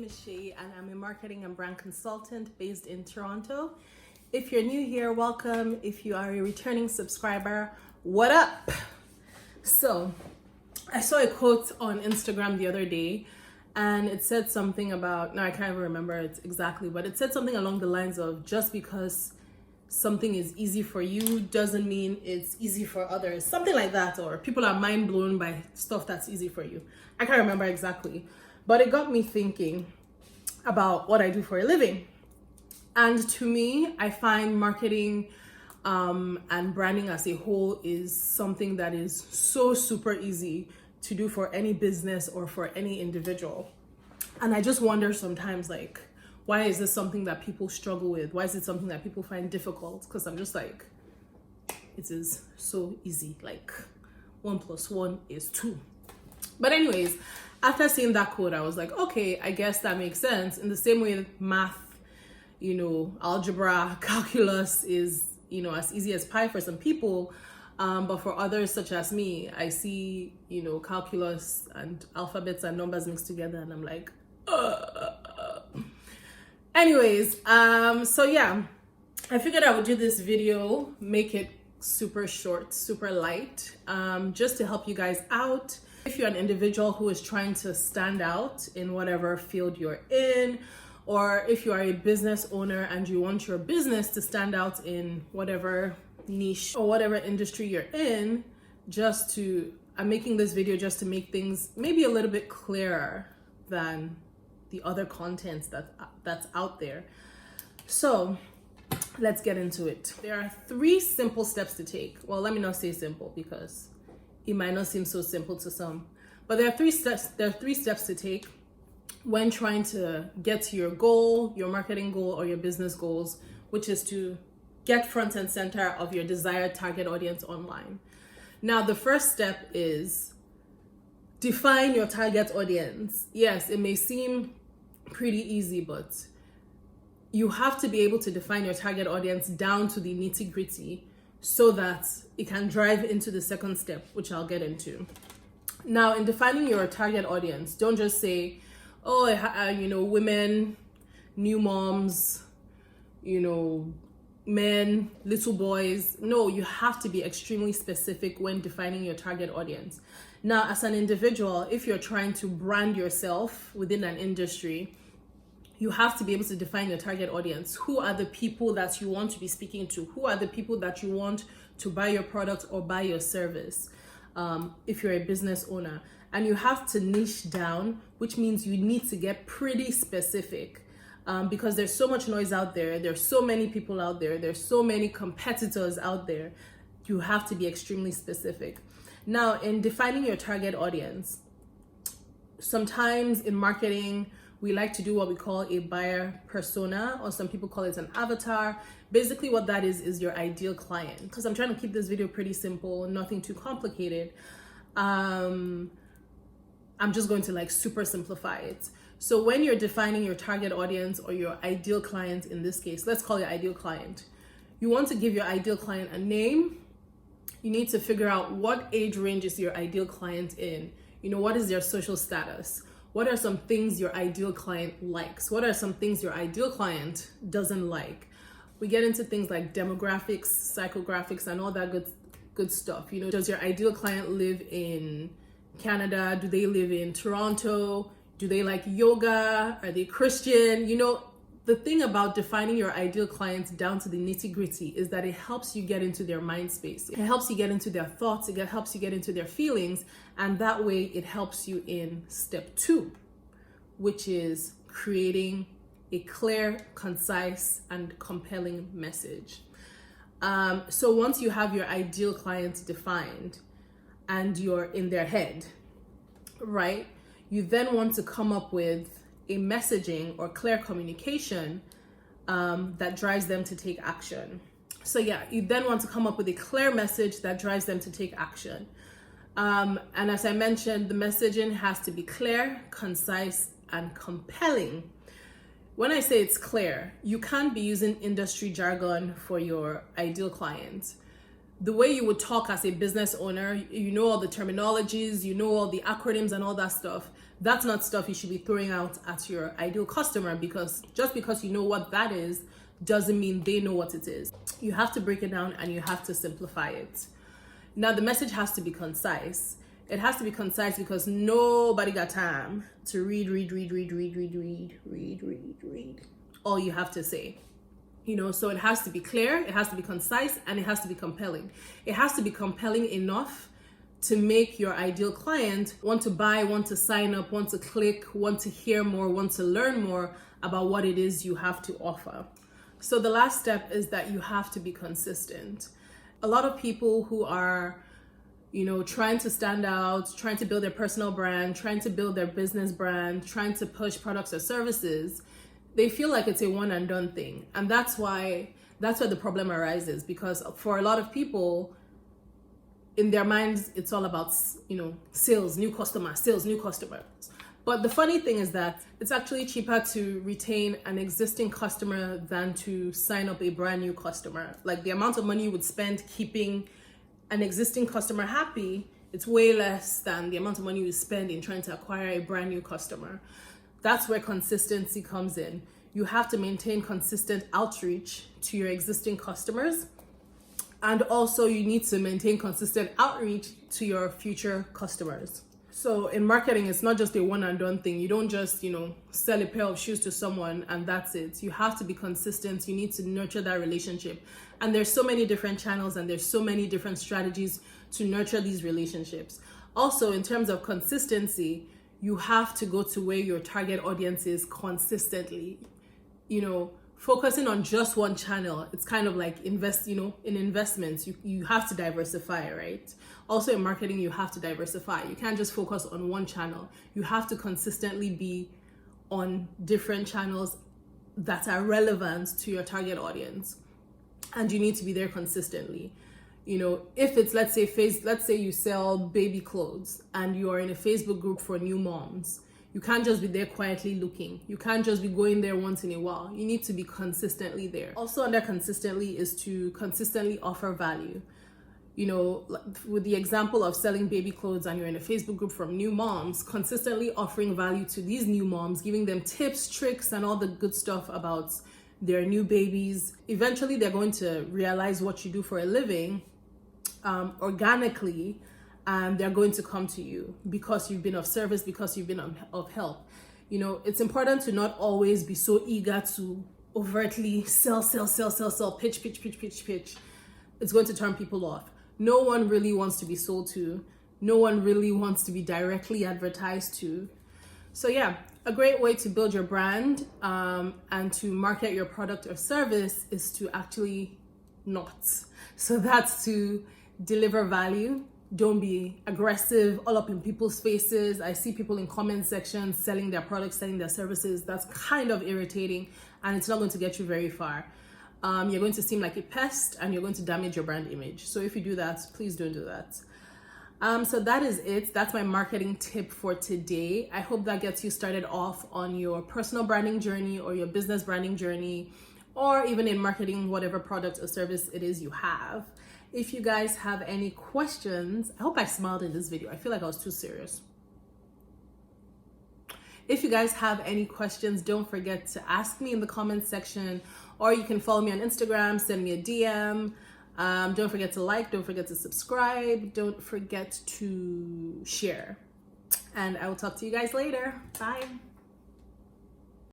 is Shay and I'm a marketing and brand consultant based in Toronto. If you're new here, welcome. If you are a returning subscriber, what up? So I saw a quote on Instagram the other day and it said something about, no, I can't even remember it exactly, but it said something along the lines of just because something is easy for you doesn't mean it's easy for others. Something like that, or people are mind blown by stuff that's easy for you. I can't remember exactly, but it got me thinking about what I do for a living. And to me, I find marketing and branding as a whole is something that is so super easy to do for any business or for any individual. And I just wonder sometimes, like, why is this something that people struggle with? Why is it something that people find difficult? Because I'm just like, it is so easy. Like 1 + 1 is 2. But anyways, after seeing that quote, I was like, okay, I guess that makes sense. In the same way math, algebra, calculus is, as easy as pie for some people. But for others, such as me, I see, calculus and alphabets and numbers mixed together and I'm like, Anyways, so yeah, I figured I would do this video, make it super short, super light, just to help you guys out. If you're an individual who is trying to stand out in whatever field you're in, or if you are a business owner and you want your business to stand out in whatever niche or whatever industry you're in, I'm making this video just to make things maybe a little bit clearer than the other contents that's out there. So let's get into it. There are 3 simple steps to take. Well, let me not say simple because it might not seem so simple to some, but there are 3 steps. There are 3 steps to take when trying to get to your goal, your marketing goal, or your business goals, which is to get front and center of your desired target audience online. Now, the first step is define your target audience. Yes, it may seem pretty easy, but you have to be able to define your target audience down to the nitty-gritty so that it can drive into the second step, which I'll get into. Now, in defining your target audience, don't just say, women, new moms, men, little boys. No, you have to be extremely specific when defining your target audience. Now, as an individual, if you're trying to brand yourself within an industry, you have to be able to define your target audience. Who are the people that you want to be speaking to? Who are the people that you want to buy your product or buy your service? If you're a business owner. And you have to niche down, which means you need to get pretty specific. Because there's so much noise out there. There's so many people out there. There's so many competitors out there. You have to be extremely specific. Now, in defining your target audience, sometimes in marketing, we like to do what we call a buyer persona, or some people call it an avatar. Basically, what that is your ideal client. Because I'm trying to keep this video pretty simple, nothing too complicated. I'm just going to super simplify it. So when you're defining your target audience or your ideal client, in this case, let's call it ideal client. You want to give your ideal client a name. You need to figure out what age range is your ideal client in. What is their social status? What are some things your ideal client likes? What are some things your ideal client doesn't like? We get into things like demographics, psychographics, and all that good stuff. Does your ideal client live in Canada? Do they live in Toronto? Do they like yoga? Are they Christian? The thing about defining your ideal clients down to the nitty-gritty is that it helps you get into their mind space. It helps you get into their thoughts. It helps you get into their feelings. And that way it helps you in step 2, which is creating a clear, concise, and compelling message. So once you have your ideal client defined and you're in their head, right? You then want to come up with a messaging or clear communication that drives them to take action. So yeah, you then want to come up with a clear message that drives them to take action. And as I mentioned, the messaging has to be clear, concise, and compelling. When I say it's clear, you can't be using industry jargon for your ideal client. the way you would talk as a business owner, you know all the terminologies, you know all the acronyms and all that stuff. That's not stuff you should be throwing out at your ideal customer, because just because you know what that is doesn't mean they know what it is. You have to break it down and you have to simplify it. Now, the message has to be concise. It has to be concise because nobody got time to read all you have to say. So it has to be clear, it has to be concise, and it has to be compelling. It has to be compelling enough to make your ideal client want to buy, want to sign up, want to click, want to hear more, want to learn more about what it is you have to offer. So the last step is that you have to be consistent. A lot of people who are, trying to stand out, trying to build their personal brand, trying to build their business brand, trying to push products or services, they feel like it's a one and done thing. And that's where the problem arises, because for a lot of people, in their minds, it's all about, sales, new customers, sales, new customers. But the funny thing is that it's actually cheaper to retain an existing customer than to sign up a brand new customer. Like, the amount of money you would spend keeping an existing customer happy, it's way less than the amount of money you spend in trying to acquire a brand new customer. That's where consistency comes in. You have to maintain consistent outreach to your existing customers. And also you need to maintain consistent outreach to your future customers. So in marketing, it's not just a one and done thing. You don't just, sell a pair of shoes to someone and that's it. You have to be consistent. You need to nurture that relationship. And there's so many different channels and there's so many different strategies to nurture these relationships. Also, in terms of consistency, you have to go to where your target audience is consistently. Focusing on just one channel, it's kind of like in investments, you have to diversify, right? Also in marketing, you have to diversify. You can't just focus on one channel. You have to consistently be on different channels that are relevant to your target audience. And you need to be there consistently. If it's, let's say you sell baby clothes and you are in a Facebook group for new moms, you can't just be there quietly looking. You can't just be going there once in a while. You need to be consistently there. Also under consistently is to consistently offer value. With the example of selling baby clothes and you're in a Facebook group from new moms, consistently offering value to these new moms, giving them tips, tricks, and all the good stuff about their new babies. Eventually, they're going to realize what you do for a living organically, and they're going to come to you because you've been of service, because you've been of help. It's important to not always be so eager to overtly sell, pitch. It's going to turn people off. No one really wants to be sold to. No one really wants to be directly advertised to. So yeah, a great way to build your brand and to market your product or service is to actually not. So that's to deliver value. Don't be aggressive, all up in people's faces. I see people in comment sections selling their products, selling their services. That's kind of irritating and it's not going to get you very far. You're going to seem like a pest and you're going to damage your brand image. So if you do that, please don't do that. So that is it. That's my marketing tip for today. I hope that gets you started off on your personal branding journey or your business branding journey, or even in marketing whatever product or service it is you have. If you guys have any questions, I hope I smiled in this video. I feel like I was too serious. If you guys have any questions, don't forget to ask me in the comments section, or you can follow me on Instagram, send me a DM. Don't forget to like, don't forget to subscribe, don't forget to share. And I will talk to you guys later. Bye.